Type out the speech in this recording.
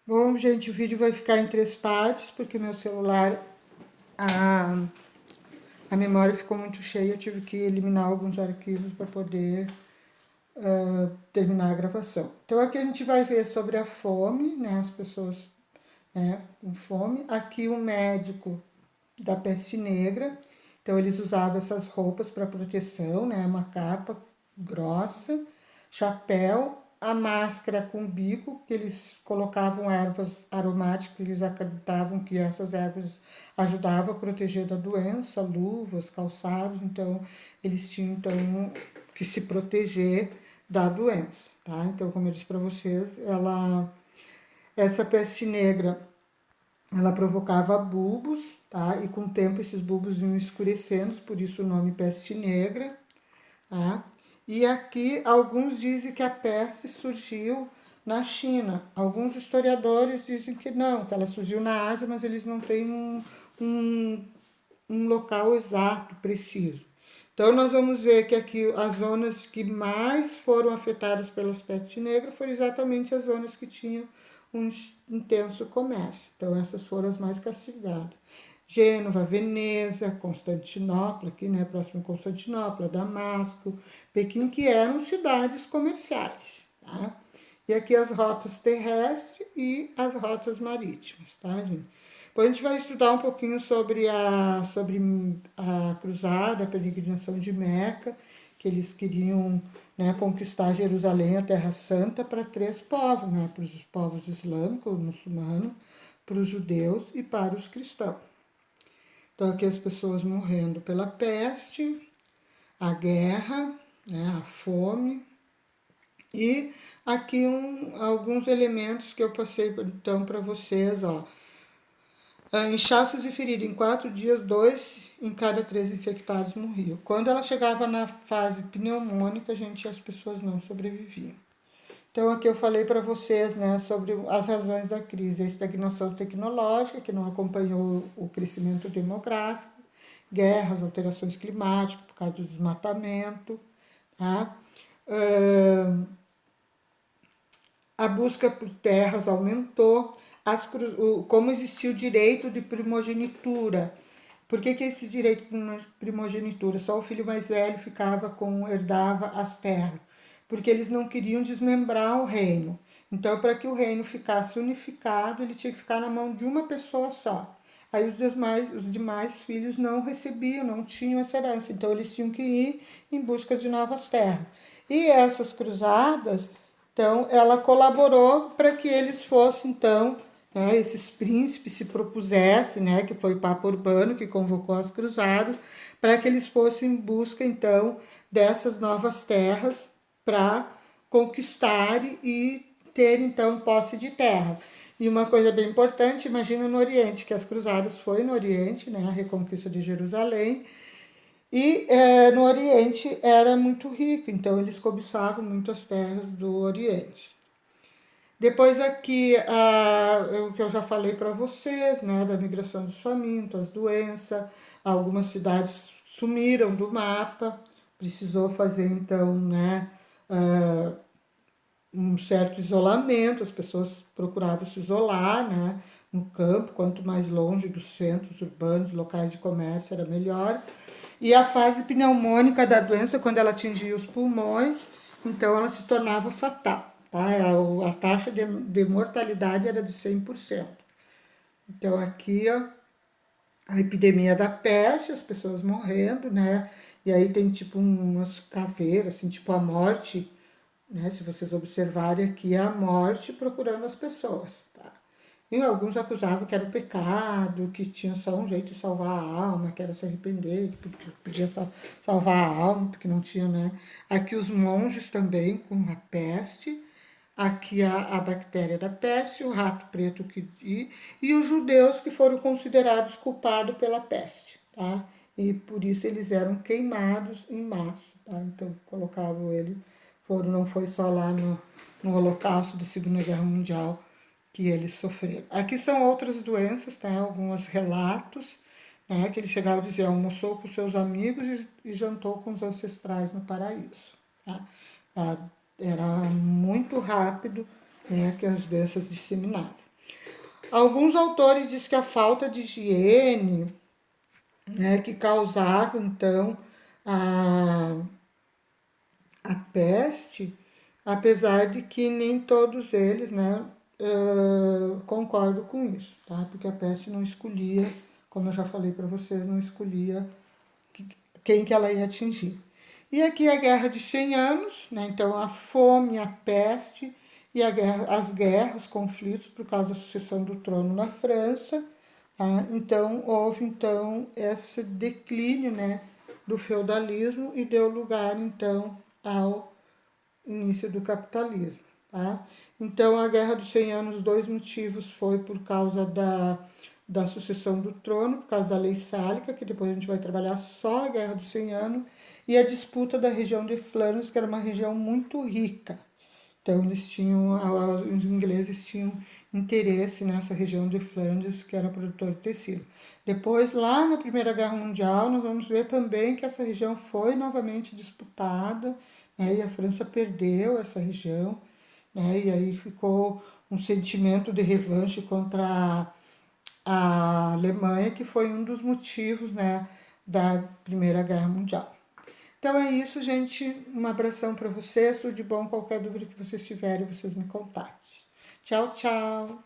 Bom, gente, o vídeo vai ficar em 3 partes, porque meu celular, a memória ficou muito cheia, eu tive que eliminar alguns arquivos para poder terminar a gravação. Então, aqui a gente vai ver sobre a fome, né, as pessoas, né, com fome. Aqui o médico da peste negra, então eles usavam essas roupas para proteção, né, uma capa grossa, chapéu, a máscara com bico, que eles colocavam ervas aromáticas, eles acreditavam que essas ervas ajudavam a proteger da doença, luvas, calçados, então eles tinham então que se proteger da doença, tá? Então, como eu disse para vocês, essa peste negra, ela provocava bulbos, tá? E com o tempo esses bulbos iam escurecendo, por isso o nome peste negra, tá? E aqui alguns dizem que a peste surgiu na China. Alguns historiadores dizem que não, que ela surgiu na Ásia, mas eles não têm um, um local exato, preciso. Então, nós vamos ver que aqui as zonas que mais foram afetadas pelas peste negra foram exatamente as zonas que tinham um intenso comércio. Então, essas foram as mais castigadas. Gênova, Veneza, Constantinopla, aqui, né, próximo a Constantinopla, Damasco, Pequim, que eram cidades comerciais, tá? E aqui as rotas terrestres e as rotas marítimas, tá, gente? Depois a gente vai estudar um pouquinho sobre a cruzada, a peregrinação de Meca, que eles queriam, né, conquistar Jerusalém, a Terra Santa, para 3 povos, né, para os povos islâmicos, muçulmanos, para os judeus e para os cristãos. Então, aqui as pessoas morrendo pela peste, a guerra, né, a fome. E aqui alguns elementos que eu passei então para vocês, ó. Inchaços e feridas. Em 4 dias, 2 em cada 3 infectados morriam. Quando ela chegava na fase pneumônica, as pessoas não sobreviviam. Então, aqui eu falei para vocês, né, sobre as razões da crise. A estagnação tecnológica, que não acompanhou o crescimento demográfico, guerras, alterações climáticas por causa do desmatamento, tá? A busca por terras aumentou, como existia o direito de primogenitura. Por que esse direito de primogenitura? Só o filho mais velho herdava as terras. Porque eles não queriam desmembrar o reino. Então, para que o reino ficasse unificado, ele tinha que ficar na mão de uma pessoa só. Aí os demais filhos não recebiam, não tinham essa herança. Então, eles tinham que ir em busca de novas terras. E essas cruzadas, então, ela colaborou para que eles fossem, então, né, esses príncipes se propusessem, né, que foi o Papa Urbano que convocou as cruzadas, para que eles fossem em busca, então, dessas novas terras para conquistar e ter, então, posse de terra. E uma coisa bem importante, imagina no Oriente, que as cruzadas foi no Oriente, né, a reconquista de Jerusalém, e no Oriente era muito rico, então eles cobiçavam muito as terras do Oriente. Depois aqui, o que eu já falei para vocês, né, da migração dos famintos, as doenças, algumas cidades sumiram do mapa, precisou fazer então, né, um certo isolamento, as pessoas procuravam se isolar, né, no campo, quanto mais longe dos centros urbanos, locais de comércio, era melhor. E a fase pneumônica da doença, quando ela atingia os pulmões, então ela se tornava fatal. Tá? A taxa de mortalidade era de 100%. Então, aqui, ó, a epidemia da peste, as pessoas morrendo, né? E aí tem tipo umas caveiras, assim, tipo a morte, né? Se vocês observarem aqui, é a morte procurando as pessoas, tá? E alguns acusavam que era o pecado, que tinha só um jeito de salvar a alma, que era se arrepender, que podia só salvar a alma, porque não tinha, né? Aqui os monges também com a peste, aqui a bactéria da peste, o rato preto e os judeus que foram considerados culpados pela peste, tá? E por isso eles eram queimados em massa, tá? Então colocavam ele, não foi só lá no Holocausto da Segunda Guerra Mundial que eles sofreram. Aqui são outras doenças, tá? Alguns relatos, né? Que ele chegava a dizer, almoçou com seus amigos e jantou com os ancestrais no paraíso, tá? Era muito rápido, né, que as doenças disseminavam. Alguns autores dizem que a falta de higiene, né, que causava então a, a peste, apesar de que nem todos eles, né, concordam com isso, tá? Porque a peste não escolhia, como eu já falei para vocês, não escolhia quem que ela ia atingir. E aqui a Guerra de 100 Anos, né? Então a fome, a peste e as guerras, os conflitos por causa da sucessão do trono na França. Tá? Então houve então esse declínio, né, do feudalismo e deu lugar então ao início do capitalismo. Tá? Então, a Guerra dos 100 Anos, dois motivos foi por causa da sucessão do trono, por causa da lei sálica, que depois a gente vai trabalhar só a Guerra dos 100 Anos, e a disputa da região de Flandres, que era uma região muito rica. Então, eles tinham, os ingleses tinham interesse nessa região de Flandres, que era produtor de tecido. Depois, lá na Primeira Guerra Mundial, nós vamos ver também que essa região foi novamente disputada, né, e a França perdeu essa região, né, e aí ficou um sentimento de revanche contra a Alemanha, que foi um dos motivos, né, da Primeira Guerra Mundial. Então é isso, gente. Um abração para vocês. Tudo de bom. Qualquer dúvida que vocês tiverem, vocês me contatem. Tchau, tchau.